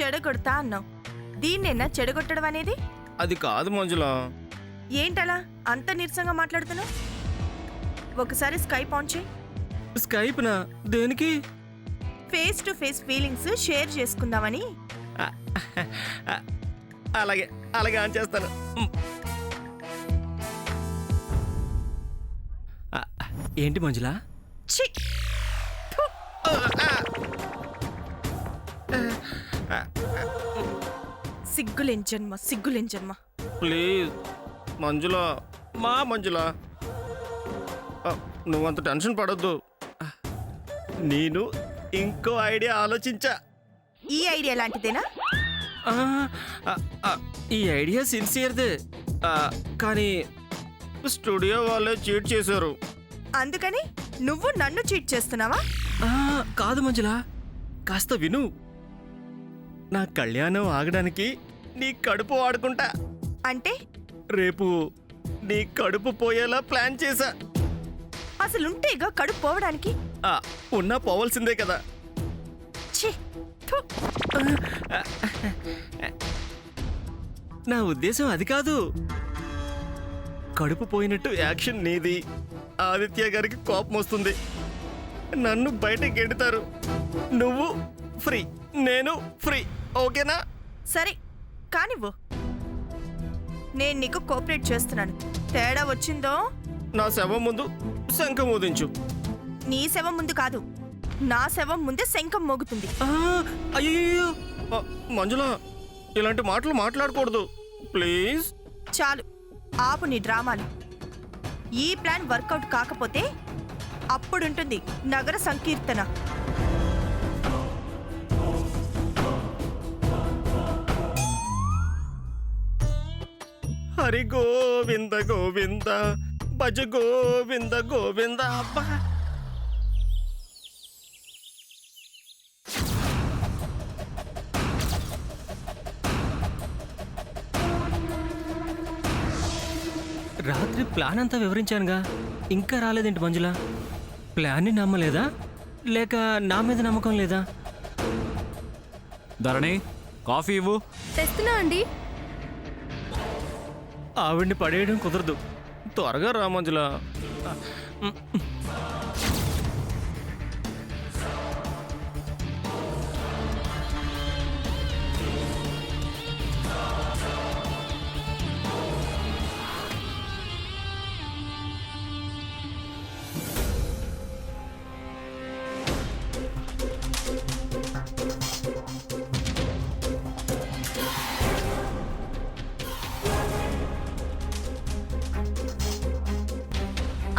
చెడగొడతా అన్నావు. దీన్నేనా చెడగొట్టడం అనేది? అది కాదు మంజుల. ఏంటలా అంత నీరసంగా మాట్లాడుతున్నావు? ఒకసారి స్కైప్ ఆన్ చేయి. స్కైప్నా? దేనికి? Face to face feelings share చేసుకుందామని. అలాగే అలాగే ఆన్ చేస్తాను. ఏంటి మంజుల? ఛీ! ఫు! సిగ్గులేని జన్మ, సిగ్గులేని జన్మ. ప్లీజ్ మంజుల, మా మంజుల, నువ్వంత టెన్షన్ పడొద్దు. నేను ఇంకో ఐడియా ఆలోచించా. ఈ ఐడియా లాంటిదేనా? ఈ ఐడియా సిన్సియర్దే, కానీ స్టూడియో వాళ్ళే చీట్ చేశారు. అందుకని నువ్వు నన్ను చీట్ చేస్తున్నావా? కాదు మంజుల, కాస్త విను. నా కళ్యాణం ఆగడానికి నీ కడుపు వాడుకుంటా. అంటే రేపు నీ కడుపు పోయేలా ప్లాన్ చేశా. అసలుంటేగా కడుపు పోవడానికి. ఉన్నా పోవాల్సిందే కదా. ఛీ! థు! నా ఉద్దేశం అది కాదు. కడుపు పోయినట్టు యాక్షన్ నీది. ఆదిత్య గారికి కోపం వస్తుంది, నన్ను బయటకు గెడతారు. నువ్వు ఫ్రీ, నేను ఫ్రీ. ఓకేనా? సరే కానివ్వు. నేను నీకు కోఆపరేట్ చేస్తున్నాను. తేడా వచ్చిందో నా శవం ముందు శంఖం ఊదించు. నీ శవం ముందు కాదు, నా శవం ముందే శంఖం మోగుతుంది. అయ్యో మంజుల, ఇలాంటి మాటలు మాట్లాడకూడదు ప్లీజ్. చాలు, ఆపు నీ డ్రామాలు. ఈ ప్లాన్ వర్కౌట్ కాకపోతే అప్పుడుంటుంది నగర సంకీర్తన. హరి గోవింద గోవింద, భజ గోవింద గోవింద. అబ్బా, రాత్రి ప్లాన్ అంతా వివరించానుగా, ఇంకా రాలేదేంటి మంజుల? ప్లాన్ని నమ్మలేదా, లేక నా మీద నమ్మకం లేదా? ధరణి, కాఫీ ఇవ్వు. తెస్తున్నా అండి. ఆవిడ్ని పడేయడం కుదరదు, త్వరగా రా మంజుల.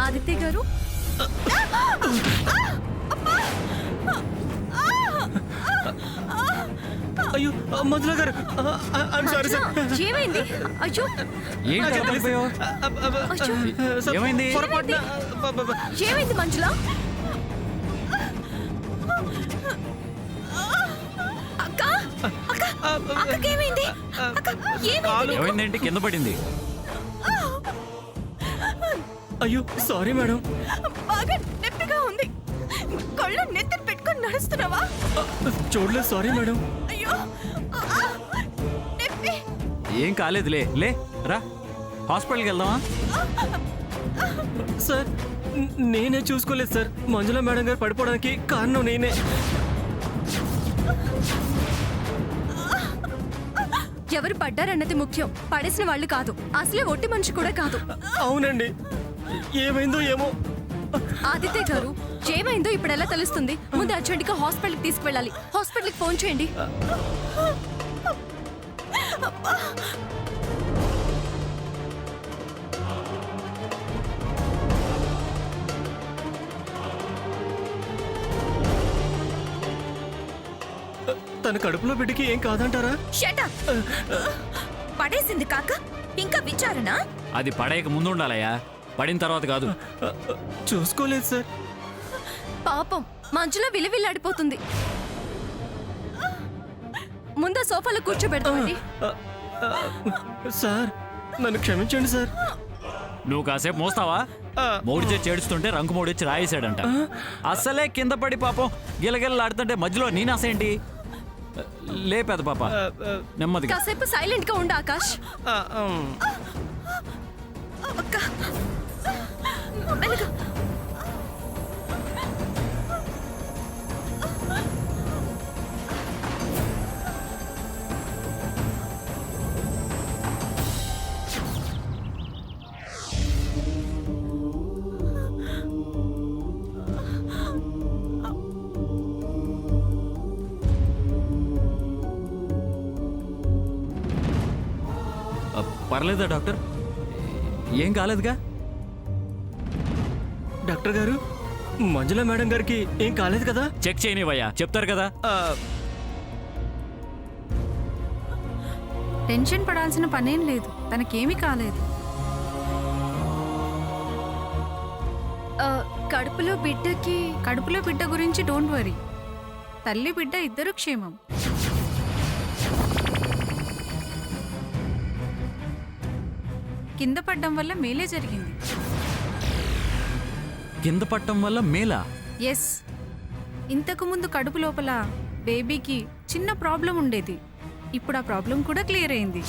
ఆదిత్య గారు, అయ్యో మంజుల గారు, సారీ సార్. ఏమైంది? అయ్యో, ఏంటి అలా పడిపోయావు? అయ్యో, ఏమైంది? ఏమైంది మంజుల? అక్క, అక్క, అక్కకేమైంది? అక్క, ఏమైంది? ఏమైందేంటి? కింద పడింది. అయ్యో సారీ మేడం. బాగా నొప్పిగా ఉంది. కళ్ళు నెత్తిని పెట్టుకొని నడుస్తున్నావా? చూడలేదు, సారీ మేడం. అయ్యో నొప్పి. ఏం కాలేదులే, లే రా, హాస్పిటల్కి వెళ్దామా? సార్ నేనే చూసుకోలేదు సార్. మంజుల మేడం గారు పడిపోవడానికి కారణం నేనే. ఎవరు పడ్డారన్నది ముఖ్యం, పడేసిన వాళ్ళు కాదు. అసలే ఒట్టి మనిషి కూడా కాదు. అవునండి, ఏమైందో ఏమో. ఆదిత్య గారు, ఏమైందో ఇప్పుడు ఎలా తెలుస్తుంది? ముందు అర్జెంటుగా హాస్పిటల్కి తీసుకువెళ్ళాలి. హాస్పిటల్కి ఫోన్ చేయండి. తన కడుపులో బిడ్డకి ఏం కాదంటారా? Shut up. పడేసింది కాక ఇంకా విచారణ? అది పడేయక ముందు ఉండాలయ్యా, పడిన తర్వాత కాదు. చూసుకోలేదు సార్. పాపం మంచులో విలువిల్లాడిపోతుంది. ముందు సోఫాలో కూర్చోబెడతామండి. సార్ నన్ను క్షమించండి సార్. నువ్వు కాసేపు మోస్తావా? మోడి చేసి ఏడుస్తుంటే రంకు మోడిచ్చి రాయేశాడంట. అసలే కింద పడి పాపం గిలగిలలాడుతుంటే మధ్యలో నీ నాసేంటి? లే పెద్ద పాప, నెమ్మదిగా. కాసేపు సైలెంట్ గా ఉండు ఆకాష్. అక్క మెల్లగా. పర్లేదా డాక్టర్? ఏం కాలేదుగా? డాక్టర్ గారు, మంజుల మేడం గారికి ఏం కాలేదు కదా? చెక్ చేయనివయ్యా, చెప్తారు కదా. టెన్షన్ పడాల్సిన పనేం లేదు, తనకేమీ కాలేదు. కడుపులో బిడ్డ గురించి డోంట్ వరీ. తల్లి బిడ్డ ఇద్దరు క్షేమం. కింద పడ్డం వల్ల మేలే జరిగింది. కింద పట్టం వల్ల మేలా? ఎస్, ఇంతకు ముందు కడుపు లోపల బేబీకి చిన్న ప్రాబ్లం ఉండేది. ఇప్పుడు ఆ ప్రాబ్లం కూడా క్లియర్ అయింది.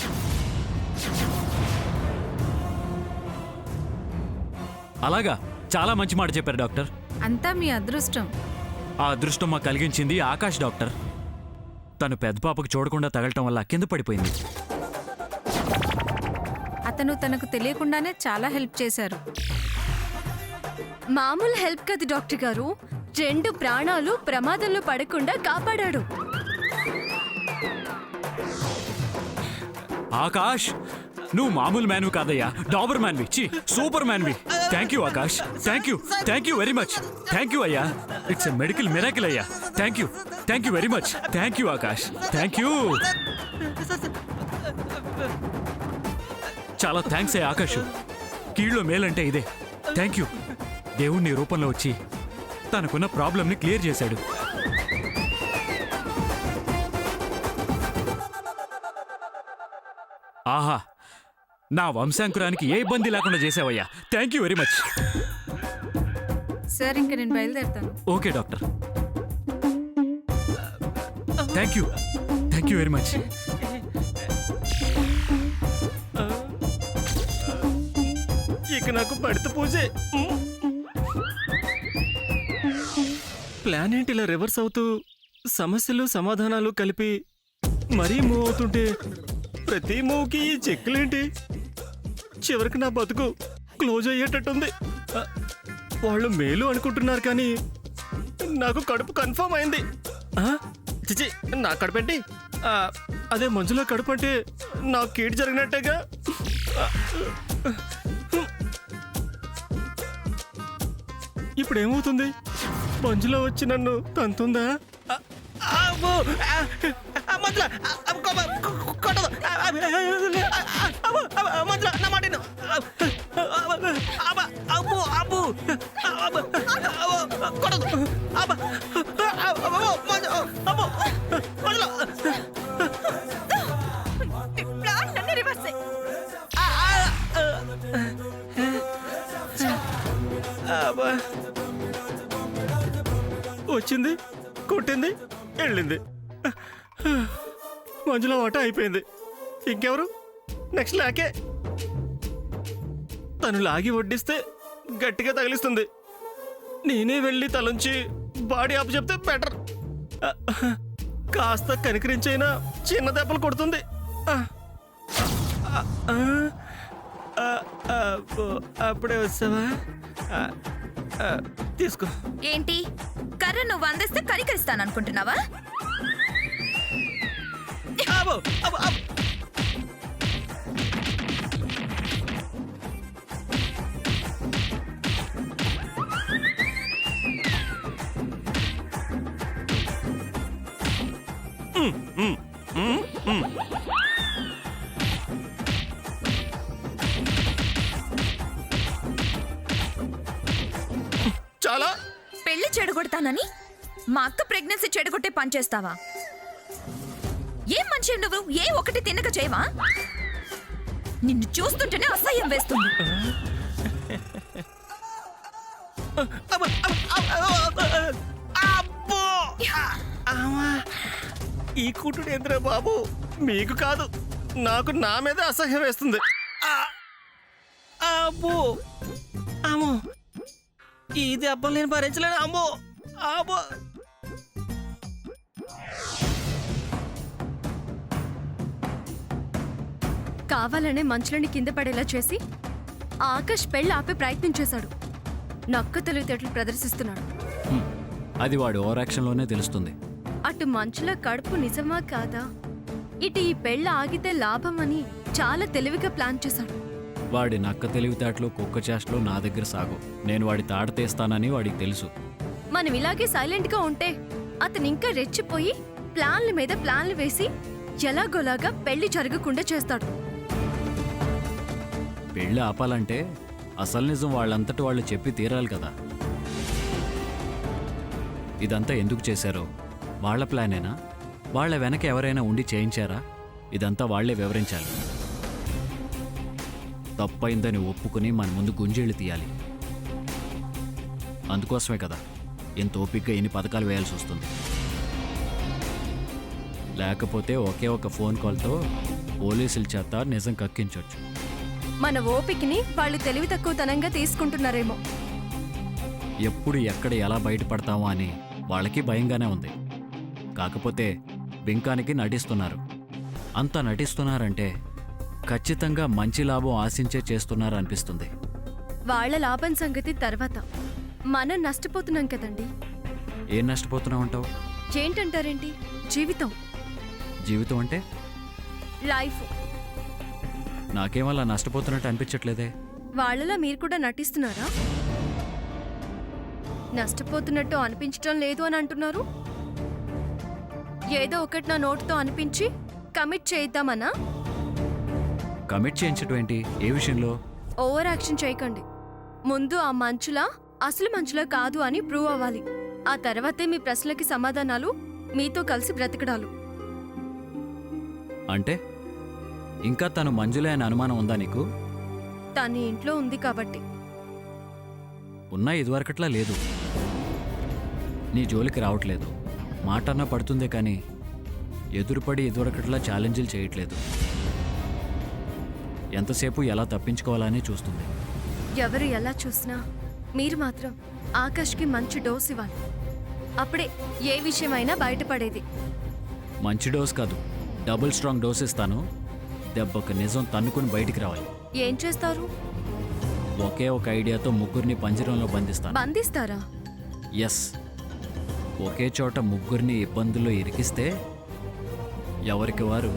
అలాగా? చాలా మంచి మాట చెప్పారు డాక్టర్. అంతా మీ అదృష్టం. ఆ అదృష్టం మాకు కలిగించింది ఆకాష్ డాక్టర్. తను పెద్ద పాపకు చూడకుండా తగలటం వల్ల కింద పడిపోయింది. అతను తనకు తెలియకుండానే చాలా హెల్ప్ చేశారు. మామూలు హెల్ప్ కాదు డాక్టర్ గారు, 2 ప్రాణాలు ప్రమాదంలో పడకుండా కాపాడాడు. ఆకాష్, నువ్వు మామూలు మ్యాన్వి కాదయ్యా, డాబర్ మ్యాన్వి. చి, సూపర్ మ్యాన్వి. Thank you Akash, thank you very much. Thank you అయ్యా, ఇట్స్ ఎ మెడికల్ మిరాకిల్ అయ్యా. Thank you very much. Thank you Akash, thank you. చాలా థ్యాంక్స్ అయ్యా ఆకాష్. కీళ్ళలో మేలంటే ఇదే. Thank you. దేవుణ్ణి రూపంలో వచ్చి తనకున్న ప్రాబ్లంని క్లియర్ చేశాడు. ఆహా, నా వంశాంకురానికి ఏ ఇబ్బంది లేకుండా చేసావయ్యా. Thank you very much. Sir, ఇంక నేను బయలుదేరుతాను. Okay doctor. Thank you very much. ఇక నాకు పడితే పూజే. ప్లాన్ ఏంటి ఇలా రివర్స్ అవుతూ సమస్యలు సమాధానాలు కలిపి మరీ మూవ్ అవుతుంటే ప్రతి మూవ్కి ఈ చెక్కులేంటి? చివరికి నా బతుకు క్లోజ్ అయ్యేటట్టుంది. వాళ్ళు మేలు అనుకుంటున్నారు కానీ నాకు కడుపు కన్ఫర్మ్ అయింది. చిచి, నా కడుపేంటి? అదే మంజులో కడుపు అంటే నాకు కీడు జరిగినట్టేగా. ఇప్పుడు ఏమవుతుంది? మంజులో వచ్చి నన్ను తంతుందా? వచ్చింది, కొట్టింది, వెళ్ళింది. మంజులో వాట అయిపోయింది. ఇంకెవరు? నెక్స్ట్ లాకే. తను లాగి వడ్డిస్తే గట్టిగా తగిలిస్తుంది. నేనే వెళ్ళి తలంచి బాడీ ఆపు చెప్తే బెటర్. కాస్త కనికరించైనా చిన్న దెబ్బలు కొడుతుంది. అప్పుడే వచ్చావా? తీసుకో. ఏంటి కర్ర నువ్వు అందిస్తే కనికరిస్తాననుకుంటున్నావా? చాలా పెళ్లి చెడగొడతానని మా అక్క ప్రెగ్నెన్సీ చెడగొట్టే పని చేస్తావా? ఏం మనిషి నువ్వు? ఏ ఒకటి తిన్నక చేయవా? నిన్ను చూస్తుంటేనే అసహ్యం వేస్తుంది. ఈ కుట్టుడు ఏంద్రా బాబు, మీకు కాదు నాకు నా మీద అసహ్యం వేస్తుంది. ఆ! అబ్బో అమ్మో, ఈ దెబ్బలు నేను భరించలేను. అమ్మో అమ్మో. కావాలనే మంచులని కింద పడేలా చేసి ఆకాష్ పెళ్ళి ఆపే ప్రయత్నం చేశాడు. నక్క తెలివితేటలు ప్రదర్శిస్తున్నాడు. అది వాడు ఓవర్ యాక్షన్లోనే తెలుస్తుంది. అటు మంచుల కడుపు నిజమా కాదా, ఇటు ఈ పెళ్ళి ఆగితే లాభమని చాలా తెలివిగా ప్లాన్ చేశాడు. వాడి నక్క తెలివితేటలు కుక్క చేష్టలు నా దగ్గర సాగు. నేను వాడి తాట తీస్తానని వాడికి తెలుసు. మనం ఇలాగే సైలెంట్ గా ఉంటే అతను ఇంకా రెచ్చిపోయి ప్లాన్ల మీద ప్లాన్లు వేసి ఎలాగోలాగా పెళ్లి జరగకుండా చేస్తాడు. పెళ్ళి ఆపాలంటే అసలు నిజం వాళ్ళంతటి వాళ్ళు చెప్పి తీరాలి కదా. ఇదంతా ఎందుకు చేశారో వాళ్ళ ప్లానేనా, వాళ్ళ వెనక ఎవరైనా ఉండి చేయించారా, ఇదంతా వాళ్లే వివరించాలి. తప్పైందని ఒప్పుకుని మన ముందు గుంజేళ్ళు తీయాలి. అందుకోసమే కదా ఇంత ఓపికగా ఎన్ని పథకాలు వేయాల్సి వస్తుంది. లేకపోతే ఒకే ఒక ఫోన్ కాల్తో పోలీసుల చేత నిజం కక్కించవచ్చు. మన ఓపికని వాళ్ళు తెలివి తక్కువతనంగా తీసుకుంటున్నారేమో. ఎప్పుడు ఎక్కడ ఎలా బయటపడతామో అని వాళ్ళకి భయంగానే ఉంది. కాకపోతే బింకానికి నటిస్తున్నారు. అంత నటిస్తున్నారంటే ఖచ్చితంగా మంచి లాభం ఆశించే చేస్తున్నారు అనిపిస్తుంది. వాళ్ళ లాభం సంగతి తర్వాత, మనం నష్టపోతున్నాం కదండి. ఏం నష్టపోతున్నావు అంటావు? ఏంటంటారేంటి? జీవితం. జీవితం అంటే లైఫ్. నాకేం అలా నష్టపోతున్నట్టు అనిపించట్లేదే. వాళ్ళలా మీరు కూడా నటిస్తున్నారా? నష్టపోతున్నట్టు అనిపించడం లేదు అని అంటున్నారు. ఏదో ఒకటి నా నోటుతో అనిపించి కమిట్ చేద్దామనా? కమిట్ చేయించడం ఏంటి? ఏ విషయంలో? ఓవర్ యాక్షన్ చేయకండి. ముందు ఆ మంచులా అసలు మంచులా కాదు అని ప్రూవ్ అవ్వాలి. ఆ తర్వాతే మీ ప్రశ్నలకి సమాధానాలు, మీతో కలిసి బ్రతకడాలు. అంటే ఇంకా తను మంజులే అని అనుమానం ఉందా నీకు? తన ఇంట్లో ఉంది కాబట్టి. ఉన్నా ఇదివరకట్లా లేదు. నీ జోలికి రావట్లేదు. మాటన్నా పడుతుందే కానీ ఎదురుపడి ఇదివరకట్లా ఛాలెంజ్లు చేయట్లేదు. ఎంతసేపు ఎలా తప్పించుకోవాలని చూస్తుంది. ఎవరు ఎలా చూసినా మీరు మాత్రం ఆకాష్కి మంచి డోస్ ఇవ్వాలి. అప్పుడే ఏ విషయమైనా బయటపడేది. మంచి డోస్ కాదు, డబుల్ స్ట్రాంగ్ డోస్ ఇస్తాను. దెబ్బకు నిజం తన్నుకుని బయటికి రావాలి. ఏం చేస్తారు? ఒకే ఒక ఐడియాతో ముగ్గురిని పంజరంలో బంధిస్తాను. బంధిస్తారా? ఎస్. ఒకే చోట ముగ్గురిని ఇబ్బందుల్లో ఇరికిస్తే ఎవరికి వారు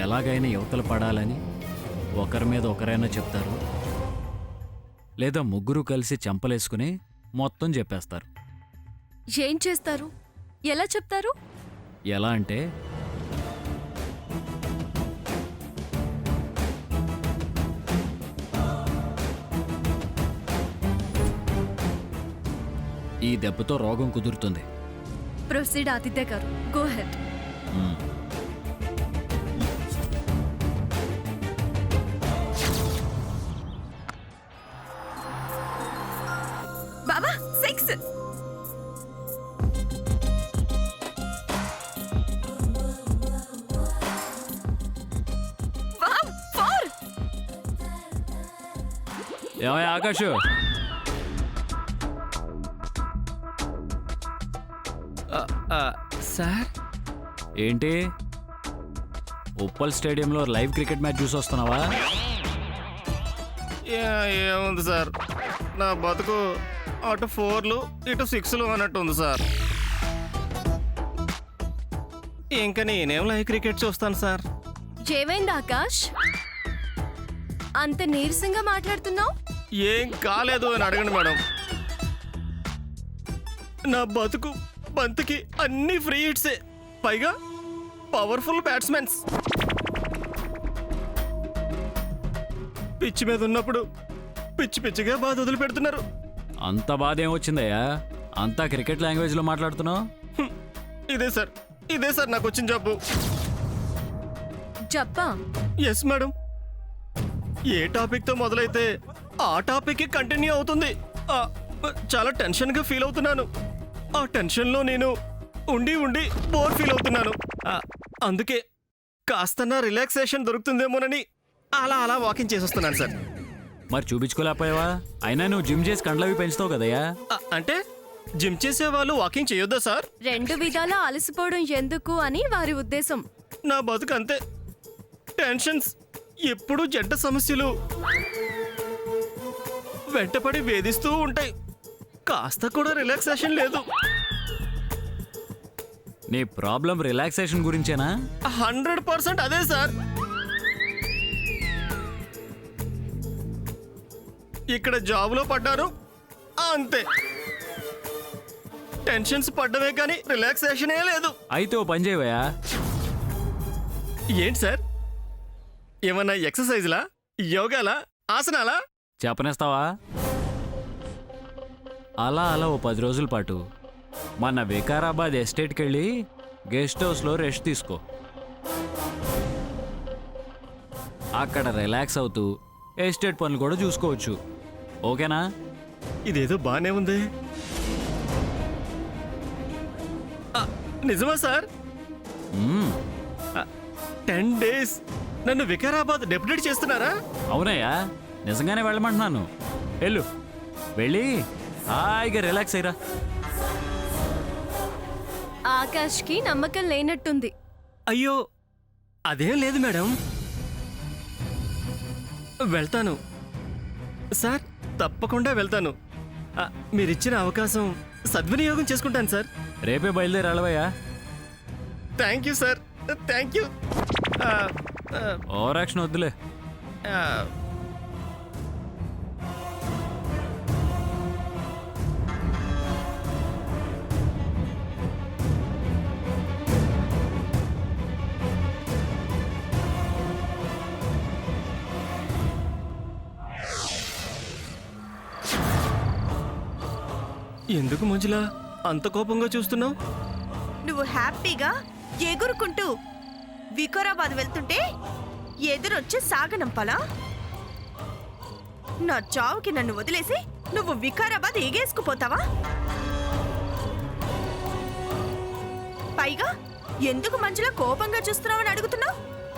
ఎలాగైనా యువతలు పడాలని ఒకరి మీద ఒకరైనా చెప్తారు, లేదా ముగ్గురు కలిసి చెంపలేసుకుని మొత్తం చెప్పేస్తారు. ఏం చేస్తారు? ఎలా చెప్తారు? ఎలా అంటే ఈ దెబ్బతో రోగం కుదురుతుంది. ప్రొసీడ్ ఆదిత్య గారు, గో హెడ్. మ్మ్. బాబా 6. వావ్ 4. ఏమయ్య ఆకాష్, సార్ ఏంటి ఉప్పల్ స్టేడియంలో లైవ్ క్రికెట్ మ్యాచ్ చూసి వస్తున్నావా? ఏముంది సార్, నా బతుకు అటు 4లు ఇటు 6లు అన్నట్టు ఉంది సార్. ఇంకా నేనేం లైవ్ క్రికెట్ చూస్తాను సార్. ఏమైంది ఆకాష్? అంత నీరసంగా మాట్లాడుతున్నావు? ఏం కాలేదు అని అడగండి మేడం. నా బతుకు బంతికి అన్ని ఫ్రీ హిట్సే, పైగా పవర్ఫుల్ బ్యాట్స్మెన్స్. పిచ్చి మీద ఉన్నప్పుడు పిచ్చి పిచ్చిగా బాధ వదిలి పెడుతున్నారు. అంత బాధ ఏమొచ్చిందయ్యా? అంతా క్రికెట్ లాంగ్వేజ్లో మాట్లాడుతున్నావు. ఇదే సార్ నాకు వచ్చిన జబ్బు. చెప్పా? Yes madam. ఏ టాపిక్తో మొదలైతే ఆ టాపిక్ కంటిన్యూ అవుతుంది. చాలా టెన్షన్గా ఫీల్ అవుతున్నాను. ఆ టెన్షన్లో నేను ఉండి బోర్ ఫీల్ అవుతున్నాను. అందుకే కాస్తన్నా రిలాక్సేషన్ దొరుకుతుందేమోనని అలా అలా వాకింగ్ చేసొస్తున్నాను సార్. మరి చూపించుకోలేకపోయావా? అయినా నువ్వు జిమ్ చేసి కండ్లవి పెంచుతావు కదయ్యా. అంటే జిమ్ చేసే వాళ్ళు వాకింగ్ చేయొద్దా సార్? 2 విధాలా అలసిపోవడం ఎందుకు అని వారి ఉద్దేశం. నా బతుకు అంతే, టెన్షన్స్, ఎప్పుడూ జంట సమస్యలు వెంటపడి వేధిస్తూ ఉంటాయి. కాస్త కూడా రిలాక్సేషన్ లేదు. నీ ప్రాబ్లం రిలాక్సేషన్ గురించేనా? 100% అదే సార్. ఇక్కడ జాబ్లో పడ్డాను అంతే. టెన్షన్స్ పడ్డమే కానీ రిలాక్సేషనే లేదు. అయితే ఓ పని చేయవయ్యా. ఏంటి సార్? ఏమన్నా ఎక్సర్సైజ్లా, యోగాలా, ఆసనాలా? చెప్పనేస్తావా? అలా అలా ఓ 10 రోజుల పాటు మన వికారాబాద్ ఎస్టేట్కి వెళ్ళి గెస్ట్ హౌస్లో రెస్ట్ తీసుకో. అక్కడ రిలాక్స్ అవుతూ ఎస్టేట్ పనులు కూడా చూసుకోవచ్చు. ఓకేనా? ఇదేదో బానే ఉంది. నిజమా సార్? 10 days నన్ను వికారాబాద్ డెప్యూటేట్ చేస్తున్నారా? అవునయ్యా, నిజంగానే వెళ్ళమంటున్నాను. వెళ్ళు, వెళ్ళి హాయిగా రిలాక్స్ అయ్యిరా. ఆకాష్కి నమ్మకం లేనట్టుంది. అయ్యో అదేం లేదు మేడం, వెళ్తాను సార్, తప్పకుండా వెళ్తాను. మీరిచ్చిన అవకాశం సద్వినియోగం చేసుకుంటాను సార్. రేపే బయలుదేరి వెళ్ళవయ్యా. Thank you sir, thank you. Over action వద్దులే. ఎందుకు మంజులా అంత కోపంగా చూస్తున్నావు? నువ్వు హ్యాపీగా ఎగురుకుంటూ వికారాబాద్ వెళ్తుంటే ఎదురొచ్చి సాగనంపాలా? నా చావుకి నన్ను వదిలేసి నువ్వు వికారాబాద్ ఎగేసుకుపోతావా? పైగా ఎందుకు మంచులా కోపంగా చూస్తున్నావని అడుగుతున్నావు?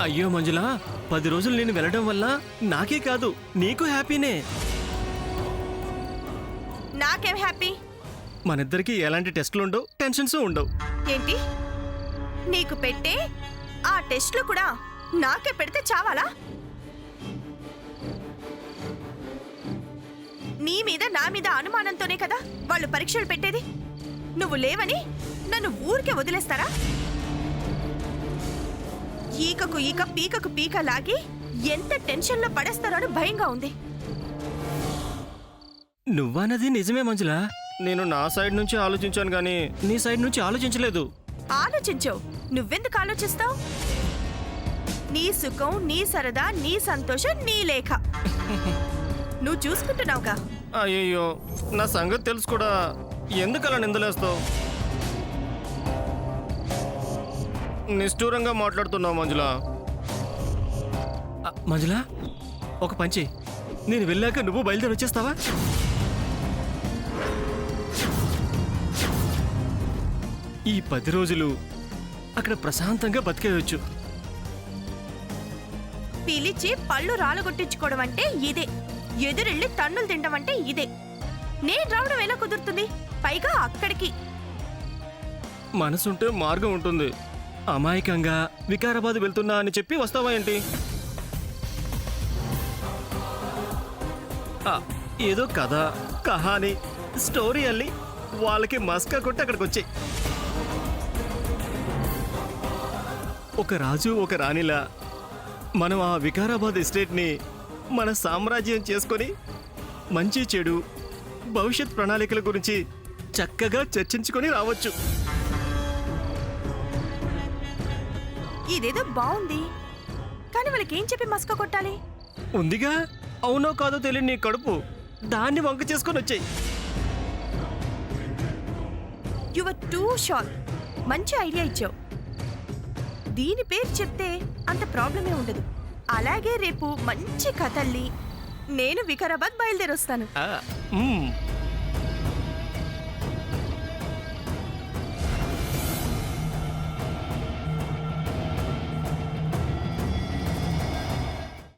అయ్యో మంజులా, 10 రోజులు నేను వెళ్ళడం వల్ల నాకే కాదు నీకు హ్యాపీనే. నాకేం హ్యాపీ? మనిద్దరికి ఎలాంటి టెస్టులు ఉండవు, టెన్షన్స్ ఉండవు. ఏంటి నీకు పెట్టే ఆ టెస్ట్లు కూడా నాకే పెడితే చావాలా? నీ మీద నా మీద అనుమానంతోనే కదా వాళ్ళు పరీక్షలు పెట్టేది. నువ్వు లేవని నన్ను ఊరికే వదిలేస్తారా? ఈకకు ఈక పీకకు పీక లాగి ఎంత టెన్షన్లో పడేస్తారో అని భయంగా ఉంది. నువ్వన్నది నిజమే మంజులా, నేను నా సైడ్ నుంచి ఆలోచించాను కానీ నీ సైడ్ నుంచి ఆలోచించలేదు. ఆలోచించవు. నువ్వెందుకు ఆలోచిస్తావు? నీ సుఖం, నీ సరదా, నీ సంతోషం, నీ లేఖ నువ్వు చూసుకుంటున్నావుగా. అయ్యయ్యో, నా సంగతి తెలుసు కూడా ఎందుకు అలా నిందలేస్తావు? నిష్ఠూరంగా మాట్లాడుతున్నావు మంజులా. మంజులా, ఒక పంచి, నేను వెళ్ళాక నువ్వు బయలుదేరి వచ్చేస్తావా? ఈ 10 రోజులు అక్కడ ప్రశాంతంగా బతికేయచ్చు. పిలిచి పళ్ళు రాలగొట్టించుకోవడం అంటే ఇదే. ఎదురెళ్ళి తన్నులు తినడం అంటే ఇదే. నేను రావడం ఎలా కుదురుతుంది? పైగా అక్కడికి. మనసుంటే మార్గం ఉంటుంది. అమాయకంగా వికారాబాద్ వెళ్తున్నా అని చెప్పి వస్తావా ఏంటి? ఏదో కథ, కహాని, స్టోరీ అల్లి వాళ్ళకి మస్కా కొట్టి అక్కడికి వచ్చాయి. ఒక రాజు ఒక రాణిలా మనం ఆ వికారాబాద్ ఎస్టేట్ని మన సామ్రాజ్యం చేసుకొని మంచి చెడు భవిష్యత్ ప్రణాళికల గురించి చక్కగా చర్చించుకొని రావచ్చు. ఇదేదో బాగుంది, కానీ వాళ్ళకి ఏం చెప్పి మస్క కొట్టాలి? ఉందిగా, అవునో కాదో తెలియని నీ కడుపు, దాన్ని వంక చేసుకొని వచ్చాయి. Your two short. మంచి ఐడియా ఇచ్చావు. దీని పేరు చెప్తే అంత ప్రాబ్లమే ఉండదు. అలాగే రేపు మంచి కథల్ని నేను వికారాబాద్ బయలుదేరొస్తాను.